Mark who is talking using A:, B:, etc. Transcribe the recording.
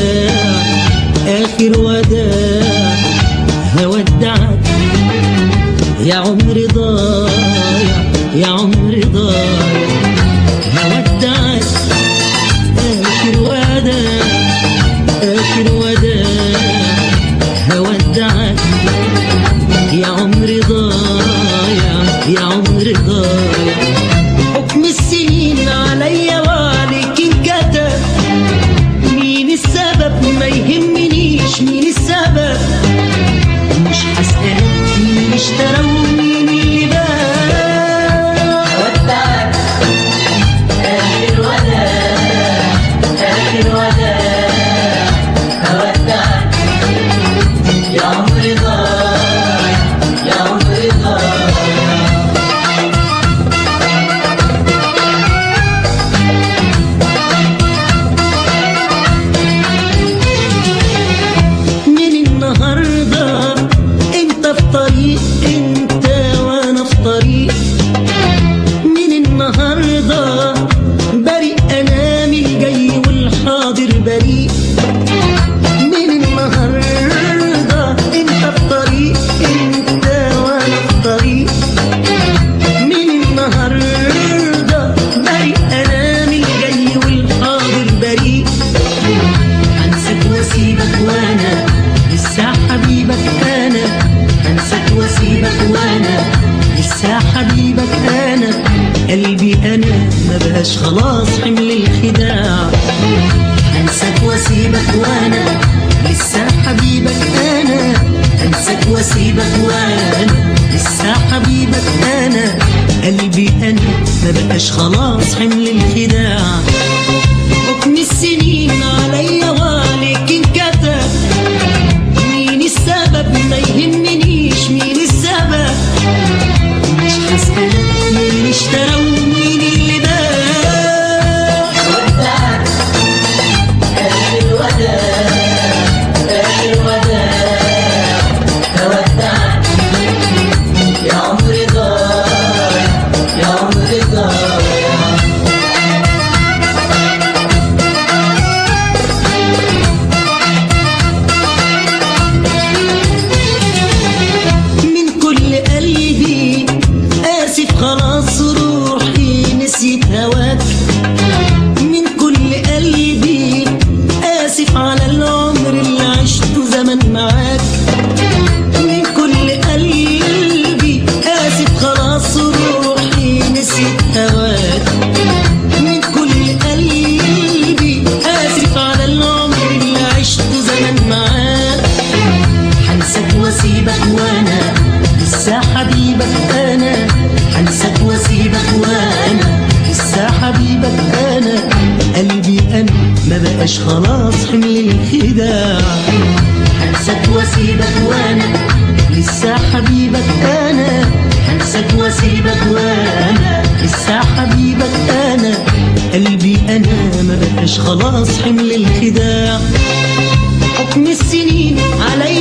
A: وداع آخر وداع هودعك يا عمري ضايع يا عمري ضايع هودعك آخر وداع آخر وداع هودعك يا عمري ضايع يا عمري ضايع حكم السنين عليا وعليك انكتب مين السبب ما يهمنيش مين السبب مش هسألك مين اشترى ومين اللي باع
B: هودعك آخر وداع آخر وداع هودعك يا عمري ضايع يا عمري ضايع
A: من النهارده انت في طريق انت وانا في طريق من النهارده بريء انا من الجاي والحاضر بريء من النهارده انت في طريق انت وانا في طريق من النهارده بريء انا من الجاي والحاضر بريء هنساك واسيبك وانا لسه حبيبك انا هنساك واسيبك وانا لسه حبيبك انا قلبي انا ما بقاش خلاص حمل الخداع هنساك واسيبك وانا لسه حبيبك انا هنساك واسيبك وانا لسه حبيبك انا قلبي انا ما بقاش خلاص حمل الخداع حكم السنين عليا وعليك انكتب مين السبب ما يهمنيش مين السبب مش هسألك مين اشترى ومين اللي باع
B: هودعك آخر وداع آخر وداع هودعك يا عمري ضايع يا عمري ضايع
A: من كل قلبي آسف خلاص روحي نسيت هواك من كل قلبي آسف على العمر اللي عشته زمن معاك من كل قلبي آسف خلاص روحي نسيت هواك من كل قلبي آسف على العمر اللي عشته زمن معاك هنساك واسيبك وانا لسه حبيبك انا هنساك واسيبك وانا لسه حبيبك انا قلبي انا ما بقاش خلاص حمل الخداع هنساك واسيبك وانا لسه حبيبك انا هنساك واسيبك وانا لسه حبيبك انا قلبي انا ما بقاش خلاص حمل الخداع حكم السنين عليا